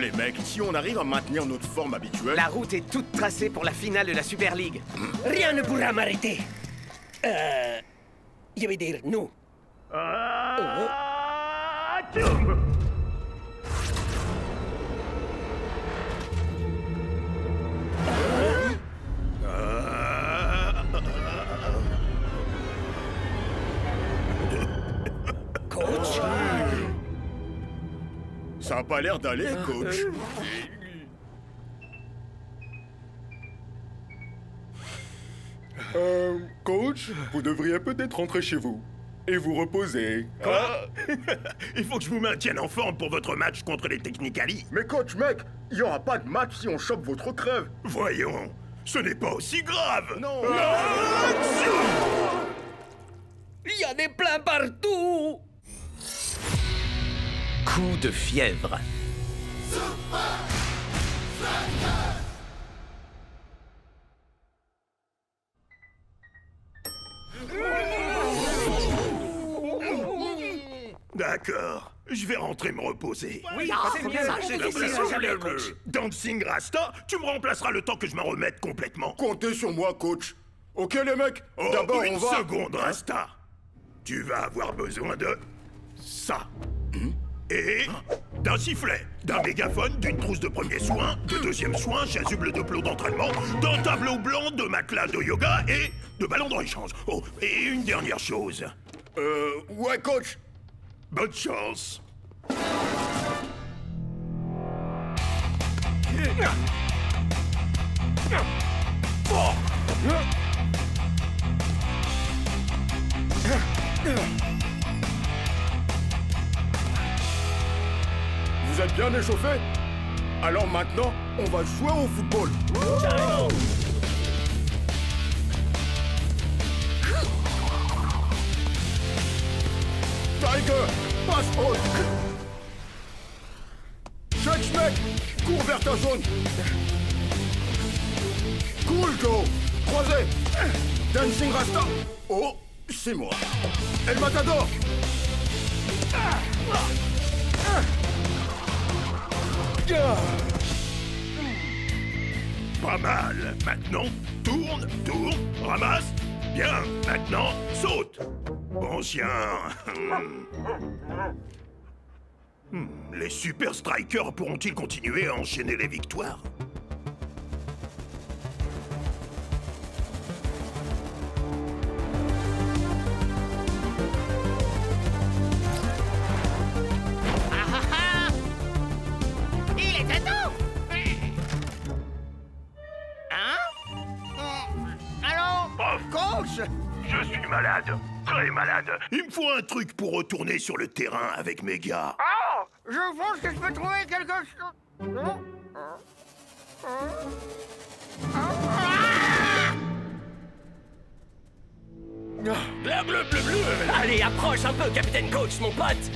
les mecs, si on arrive à maintenir notre forme habituelle... La route est toute tracée pour la finale de la Super League. Rien ne pourra m'arrêter. Je vais dire nous. Coach? Ça a pas l'air d'aller, coach. Coach, vous devriez peut-être rentrer chez vous et vous reposer. Il faut que je vous maintienne en forme pour votre match contre les Technicali. Mais coach, mec, il y aura pas de match si on chope votre crève. Voyons, ce n'est pas aussi grave. Non. Il y a des plats partout. Coup de fièvre. D'accord, je vais rentrer me reposer. Oui, c'est bien ça, Dancing Rasta, tu me remplaceras le temps que je m'en remette complètement. Comptez sur moi, coach. Ok, les mecs, Oh, d'abord une on va... seconde, Rasta. Tu vas avoir besoin de... ça. Et d'un sifflet, d'un mégaphone, d'une trousse de premier soin, de deuxième soin, chasuble de plot d'entraînement, d'un tableau blanc, de matelas de yoga et de ballon de rechange. Oh, et une dernière chose. Ouais, coach. Bonne chance. Vous êtes bien échauffés? Alors maintenant, on va jouer au football. Tiger, passe haute. Check, mec, cours vers ta zone. Cool, Joe. Croisé. Dancing Rasta. Oh, c'est moi. El Matador. Pas mal. Maintenant, tourne, ramasse. Bien. Maintenant, saute. Bon chien. Les super strikers pourront-ils continuer à enchaîner les victoires? Il était temps. Hein? Allô? Coach! Je suis malade, très malade. Il me faut un truc pour retourner sur le terrain avec mes gars. Oh! Je pense que je peux trouver quelque chose. Allez, approche un peu, Capitaine Coach, mon pote.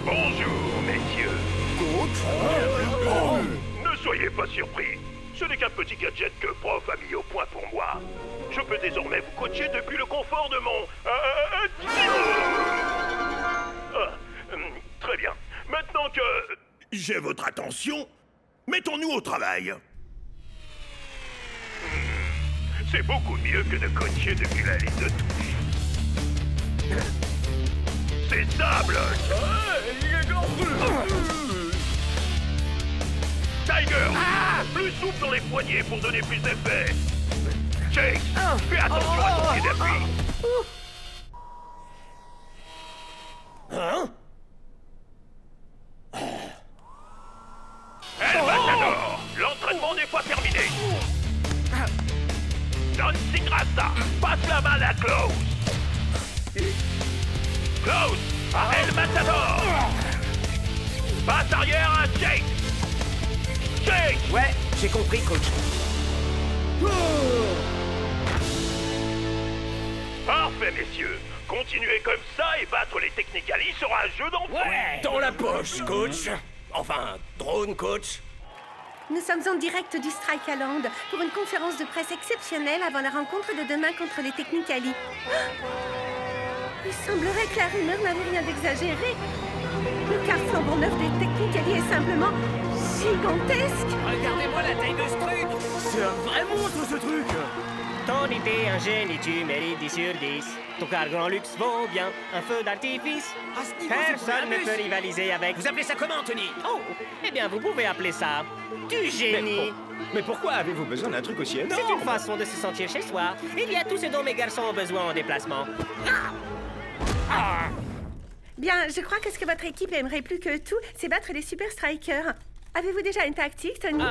Bonjour, messieurs. Ne soyez pas surpris. Ce n'est qu'un petit gadget que Prof a mis au point pour moi. Je peux désormais vous coacher depuis le confort de mon... très bien. Maintenant que j'ai votre attention, mettons-nous au travail. C'est beaucoup mieux que de coacher depuis la ligne de touche. C'est ça, Bloch. Tiger, plus souple dans les poignets pour donner plus d'effet. Chase, fais attention à ton pied d'appui. Hein? El Matador, l'entraînement n'est pas terminé. Dancing Rasta, passe la main à Klaus. Klaus, à El Matador. Passe arrière à Jake. Jake. Ouais, j'ai compris, coach. Parfait, messieurs. Continuez comme ça et battre les Technicali sera un jeu d'enfant. Ouais, dans la poche, coach. Enfin, drone, coach. Nous sommes en direct du Strike-Land pour une conférence de presse exceptionnelle avant la rencontre de demain contre les Technicali. Il semblerait que la rumeur n'avait rien d'exagéré. Le car flambant neuf des Technicali est simplement gigantesque. Regardez-moi la taille de ce truc. C'est un vrai monstre, ce truc. Ton idée, un génie, tu mérites 10 sur 10. Ton car grand luxe vaut bien un feu d'artifice. À ce niveau, c'est Personne ne pour la peut rivaliser avec. Vous appelez ça comment, Tony? Oh, eh bien, vous pouvez appeler ça du génie. Mais pourquoi avez-vous besoin d'un truc aussi énorme? C'est une façon de se sentir chez soi. Il y a tout ce dont mes garçons ont besoin en déplacement. Bien, je crois que ce que votre équipe aimerait plus que tout, c'est battre les Super Strikers. Avez-vous déjà une tactique, Tony?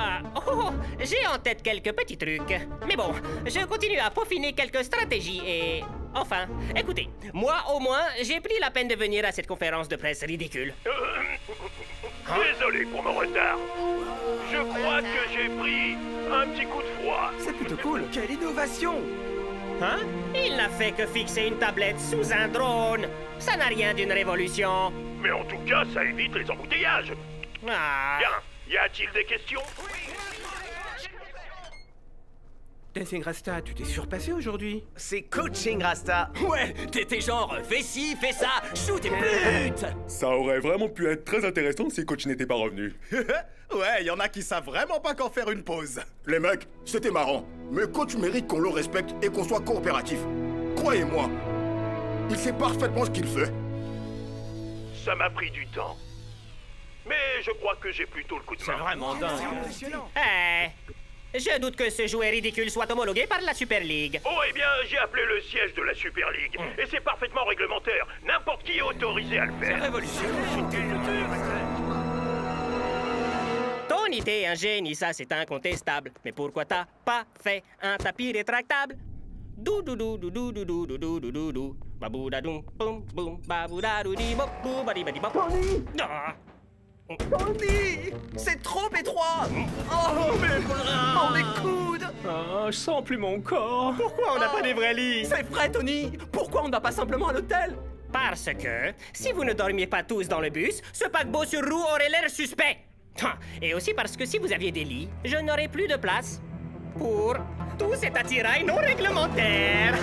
J'ai en tête quelques petits trucs. Mais bon, je continue à peaufiner quelques stratégies et... Enfin, écoutez, moi au moins, j'ai pris la peine de venir à cette conférence de presse ridicule. Désolé pour mon retard. Je crois que j'ai pris un petit coup de froid. C'est plutôt cool. Quelle innovation! Hein? Il n'a fait que fixer une tablette sous un drone. Ça n'a rien d'une révolution. Mais en tout cas, ça évite les embouteillages. Ah. Bien, y a-t-il des questions? Dancing Rasta, tu t'es surpassé aujourd'hui. C'est coaching, Rasta. Ouais, t'étais genre, fais ci, fais ça, shoot et pute! Ça aurait vraiment pu être très intéressant si Coach n'était pas revenu. Ouais, y en a qui savent vraiment pas quand faire une pause. Les mecs, c'était marrant. Mais coach mérite qu'on le respecte et qu'on soit coopératif. Croyez-moi, il sait parfaitement ce qu'il fait. Ça m'a pris du temps. Mais je crois que j'ai plutôt le coup de main. C'est vraiment dingue. Je doute que ce jouet ridicule soit homologué par la Super League. Oh, eh bien, j'ai appelé le siège de la Super League. Et c'est parfaitement réglementaire. N'importe qui est autorisé à le faire. Ton idée est un génie, ça c'est incontestable. Mais pourquoi t'as pas fait un tapis rétractable? Dou dou dou dou dou dou dou dou dou dou dou dou. Baboudadoum, boum boum, baboudadoudi bop, boubadibadi bop. Tony! C'est trop étroit! Oh, mes bras! Oh, mes coudes! Oh, je sens plus mon corps. Pourquoi on n'a pas des vrais lits? C'est vrai, Tony! Pourquoi on ne va pas simplement à l'hôtel? Parce que, si vous ne dormiez pas tous dans le bus, ce paquebot sur roue aurait l'air suspect. Et aussi parce que si vous aviez des lits, je n'aurais plus de place pour tout cet attirail non réglementaire.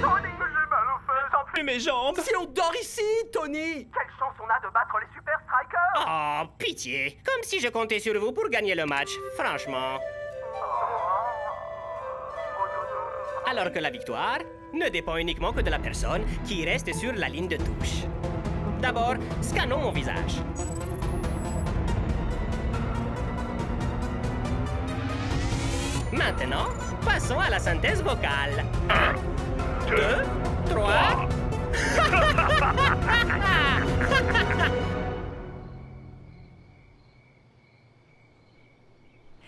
Tony, j'ai mal aux fesses. Plus mes jambes. Si on dort ici, Tony! Quelle chance on a de battre les Super Strikers! Oh, pitié. Comme si je comptais sur vous pour gagner le match, franchement. Alors que la victoire ne dépend uniquement que de la personne qui reste sur la ligne de touche. D'abord, scannons mon visage. Maintenant, passons à la synthèse vocale. 1, 2, 3...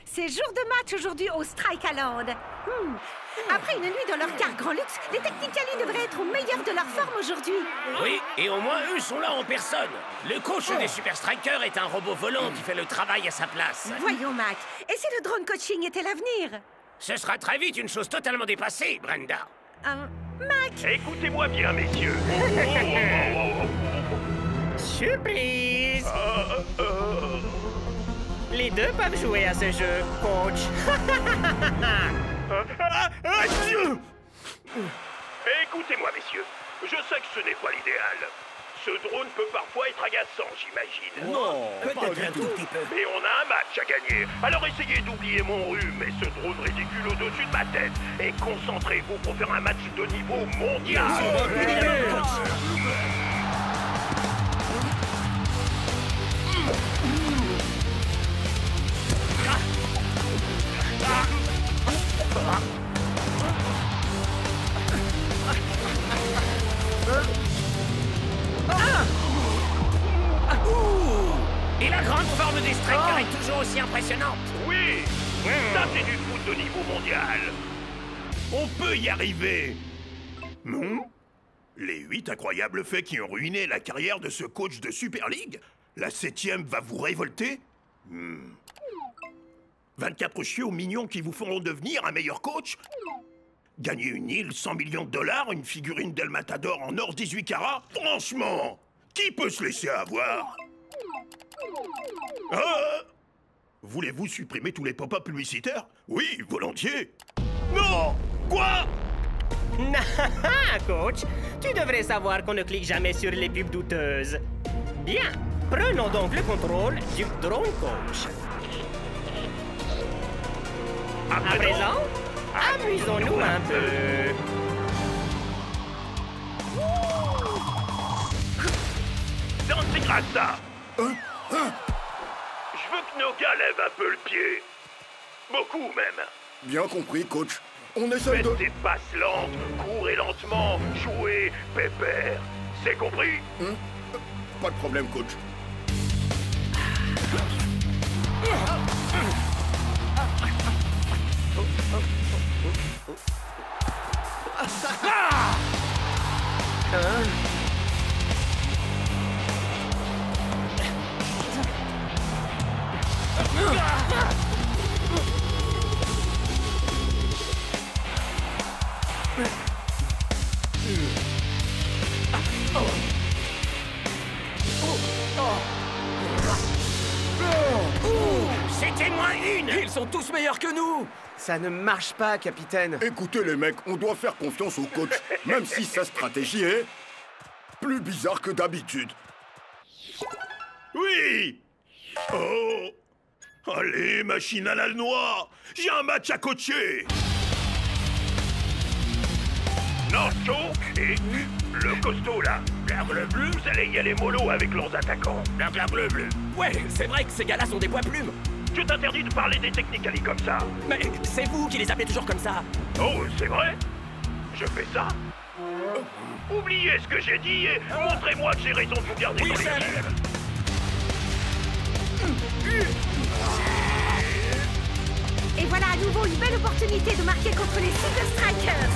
C'est jour de match aujourd'hui au Strike-Land. Après une nuit dans leur car grand luxe, les Technicali devraient être au meilleur de leur forme aujourd'hui. Oui, et au moins eux sont là en personne. Le coach des Super Strikers est un robot volant qui fait le travail à sa place. Voyons, Mac. Et si le drone coaching était l'avenir? Ce sera très vite une chose totalement dépassée, Brenda. Mac! Écoutez-moi bien, messieurs. Surprise! Les deux peuvent jouer à ce jeu, coach. Écoutez-moi, messieurs. Je sais que ce n'est pas l'idéal. Ce drone peut parfois être agaçant, j'imagine. Non, peut-être un tout petit peu. Mais on a un match à gagner. Alors essayez d'oublier mon rhume et ce drone ridicule au-dessus de ma tête. Et concentrez-vous pour faire un match de niveau mondial. Et la grande forme des Strikers est toujours aussi impressionnante. Oui, ça c'est du foot de niveau mondial. On peut y arriver. Non? Les 8 incroyables faits qui ont ruiné la carrière de ce coach de Super League? La 7e va vous révolter? 24 chiots mignons qui vous feront devenir un meilleur coach? Gagner une île, 100 millions de dollars, une figurine d'El Matador en or 18 carats? Franchement, qui peut se laisser avoir? Voulez-vous supprimer tous les pop-up publicitaires? Oui, volontiers. Non! Quoi? Coach, tu devrais savoir qu'on ne clique jamais sur les pubs douteuses. Bien, prenons donc le contrôle du drone coach. À présent, amusons-nous un peu. Dancing Rasta! Je veux que nos gars lèvent un peu le pied. Beaucoup même. Bien compris, coach. On essaie de... Faites des passes lentes, courez lentement, jouez, pépère. C'est compris? Pas de problème, coach. C'était moins une! Ils sont tous meilleurs que nous! Ça ne marche pas, capitaine. Écoutez, les mecs, on doit faire confiance au coach, même si sa stratégie est... plus bizarre que d'habitude. Oui! Oh! Allez, machine à la noix! J'ai un match à coacher! Nacho et le costaud, là. Bleu bleu, vous allez y aller mollo avec leurs attaquants. Bleu bleu. Ouais, c'est vrai que ces gars-là sont des poids plumes. Je t'interdis de parler des Technicali comme ça. Mais c'est vous qui les appelez toujours comme ça. Oh, c'est vrai? Je fais ça? Oubliez ce que j'ai dit et montrez-moi que j'ai raison de vous garder dans l'équipe. Et voilà à nouveau une belle opportunité de marquer contre les Super Strikers.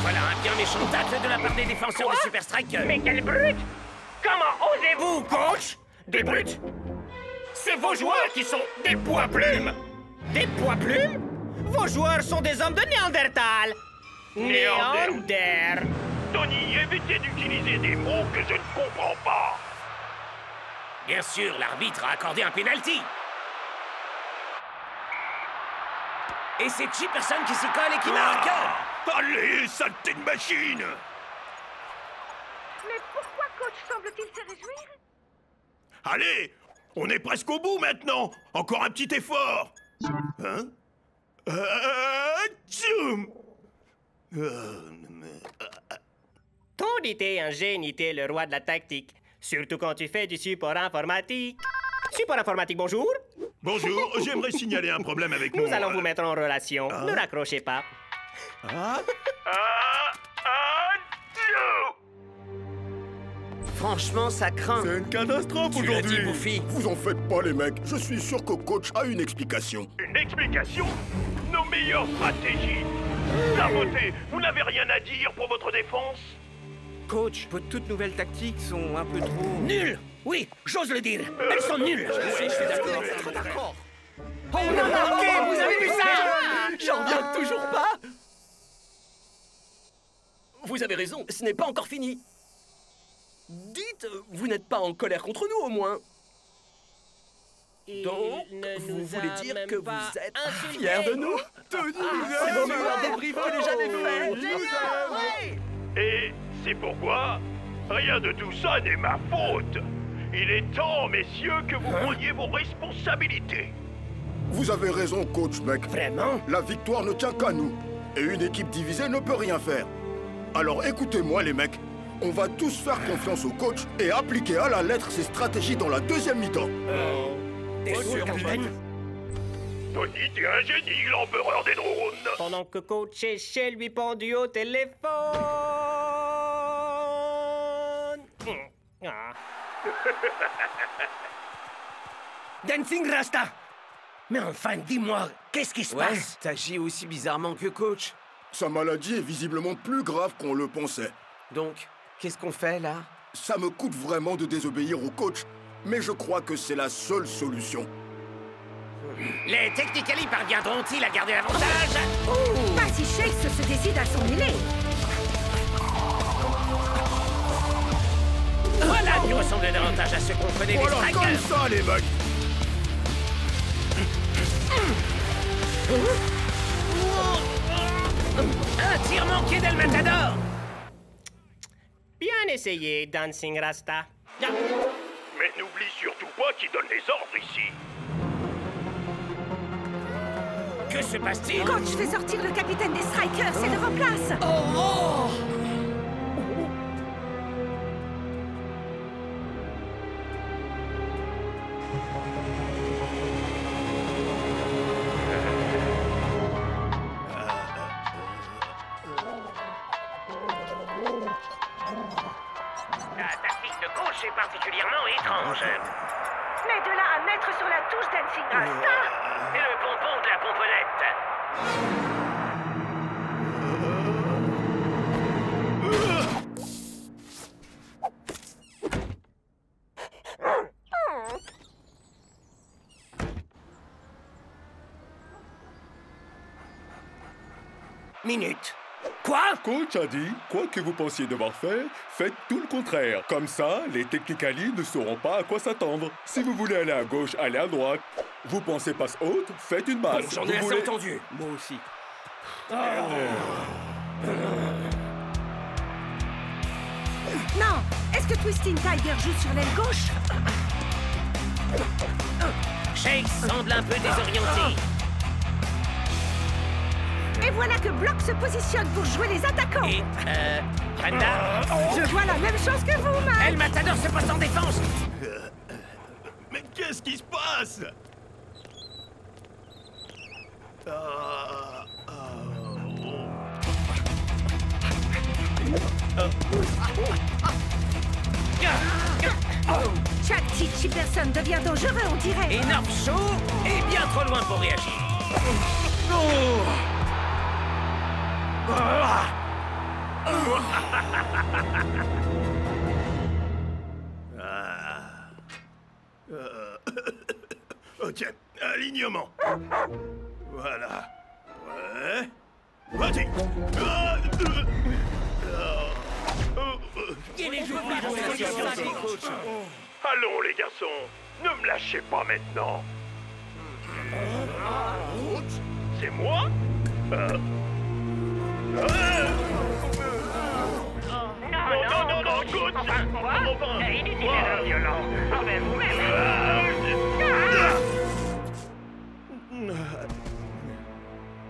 Voilà un bien méchant tacle de la part des défenseurs de Super Strikers. Mais quelle brute! Comment osez-vous, coach? Des brutes? C'est vos joueurs qui sont des poids plumes! Des poids plumes? Vos joueurs sont des hommes de Néandertal! Néander! Tony, évitez d'utiliser des mots que je ne comprends pas. Bien sûr, l'arbitre a accordé un penalty. Et c'est Chipperson qui s'y colle et qui marque. Allez, saleté de machine! Mais pourquoi coach semble-t-il se réjouir? Allez, on est presque au bout maintenant. Encore un petit effort. Hein? Tchoum! Tony était un génie, t'es le roi de la tactique. Surtout quand tu fais du support informatique. Support informatique, bonjour. Bonjour, j'aimerais signaler un problème avec mon... Nous allons vous mettre en relation. Ne raccrochez pas. Franchement, ça craint. C'est une catastrophe Tu l'as dit, aujourd'hui. Bouffi. Vous en faites pas, les mecs. Je suis sûr que coach a une explication. Une explication? Nos meilleures stratégies. Saboté, vous n'avez rien à dire pour votre défense? Coach, vos toutes nouvelles tactiques sont un peu trop... Nul. Oui, j'ose le dire. Elles sont nulles. Je suis d'accord. On a marqué, vous avez vu ça? J'en reviens toujours pas. Vous avez raison, ce n'est pas encore fini. Dites, vous n'êtes pas en colère contre nous, au moins. Donc, vous voulez dire que vous êtes fiers de nous? Tony, c'est le meilleur débrief que j'ai jamais fait. Et c'est pourquoi rien de tout ça n'est ma faute. Il est temps, messieurs, que vous preniez vos responsabilités. Vous avez raison, coach, mec. Vraiment? La victoire ne tient qu'à nous. Et une équipe divisée ne peut rien faire. Alors écoutez-moi, les mecs. On va tous faire confiance au coach et appliquer à la lettre ses stratégies dans la deuxième mi-temps. T'es sûr, capitaine? Tony, t'es un génie, l'empereur des drones. Pendant que coach est chez lui pendu au téléphone. Ah. Dancing Rasta. Mais enfin, dis-moi, qu'est-ce qui se Ouais, passe? t'agis aussi bizarrement que coach. Sa maladie est visiblement plus grave qu'on le pensait. Donc, qu'est-ce qu'on fait, là? Ça me coûte vraiment de désobéir au coach, mais je crois que c'est la seule solution. Les Technicali parviendront-ils à garder l'avantage? Pas si Chase se décide à s'en mêler. Voilà qui ressemble ressemble davantage à ceux qu'on connaît des Voilà, strikers. comme ça, les bugs. Un tir manqué d'El Matador. Bien essayé, Dancing Rasta. Mais n'oublie surtout pas qui donne les ordres ici. Que se passe-t-il? Coach, fais sortir le capitaine des Strikers et le remplace. La tactique de coach est particulièrement étrange. Mais de là à mettre sur la touche Dancing Rasta. C'est le pompon de la pomponnette. Minute. Quoi? Coach a dit, quoi que vous pensiez devoir faire, faites tout le contraire. Comme ça, les Technicali ne sauront pas à quoi s'attendre. Si vous voulez aller à gauche, allez à droite. Vous pensez passe haute, faites une basse. J'en ai Vous assez voulez- entendu. Moi aussi. Non. Est-ce que Twisting Tiger joue sur l'aile gauche? Shake semble un peu désorienté. Et voilà que Block se positionne pour jouer les attaquants. Et, Brenda? Je vois la même chose que vous, Mike. El Matador se poste en défense. Mais qu'est-ce qui se passe? Chaque petite Chipperson devient dangereux, on dirait. Et North Show est bien trop loin pour réagir. Ok, alignement. Voilà. Ouais. Vas-y. Allons, les garçons. Ne me lâchez pas maintenant. C'est moi? Non, coach. Inutile d'être violent.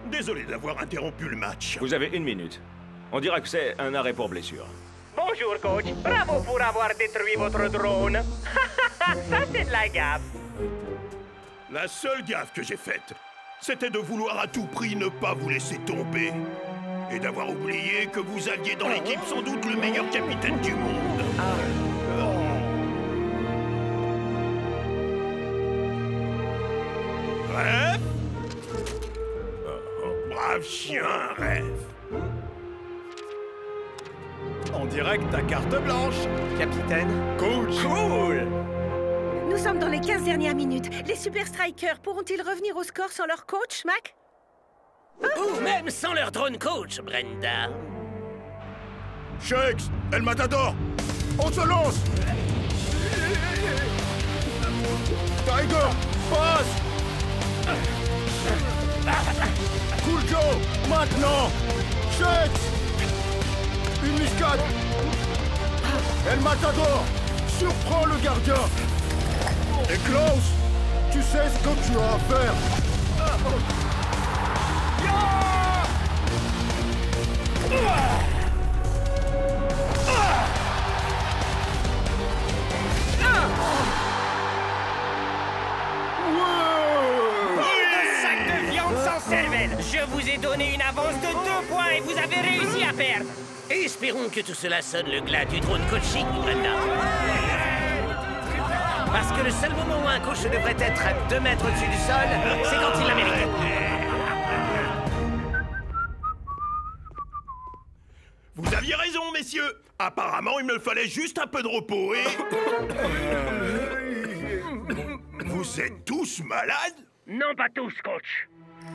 Désolé d'avoir interrompu le match. Vous avez 1 minute. On dira que c'est un arrêt pour blessure. Bonjour, coach. Bravo pour avoir détruit votre drone. Ça, c'est de la gaffe. La seule gaffe que j'ai faite, c'était de vouloir à tout prix ne pas vous laisser tomber. Et d'avoir oublié que vous aviez dans l'équipe sans doute le meilleur capitaine du monde. Rêve? Brave chien, Rêve. En direct à carte blanche. Capitaine. Coach. Cool. Nous sommes dans les 15 dernières minutes. Les Super Strikers pourront-ils revenir au score sans leur coach, Mac? Ou même sans leur drone coach, Brenda. Shakes, El Matador. On se lance. Tiger, passe. Cool Joe, maintenant. Shakes. Une muscade. El Matador, surprends le gardien. Et Klaus, tu sais ce que tu as à faire. Sac de viande sans cervelle. Je vous ai donné une avance de 2 points et vous avez réussi à perdre. Espérons que tout cela sonne le glas du drone coaching, Brenda. Parce que le seul moment où un coach devrait être à 2 mètres au-dessus du sol, c'est quand il la mérite. Vous aviez raison, messieurs. Apparemment, il me fallait juste un peu de repos et... Vous êtes tous malades? Non, pas tous, coach.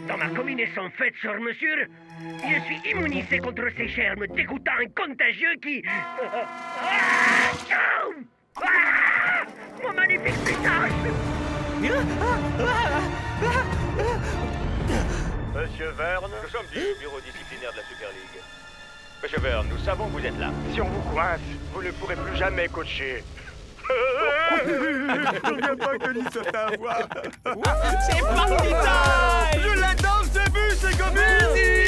Dans ma combinaison faite sur mesure, je suis immunisé contre ces germes dégoûtants et contagieux qui... mon magnifique visage. Monsieur Verne, nous sommes du bureau disciplinaire de la Super League. Monsieur Verne, nous savons que vous êtes là. Si on vous coince, vous ne pourrez plus jamais coacher. Je viens pas que Lee se fait avoir. C'est parti time! Je l'adore, j'ai vu, c'est comme easy.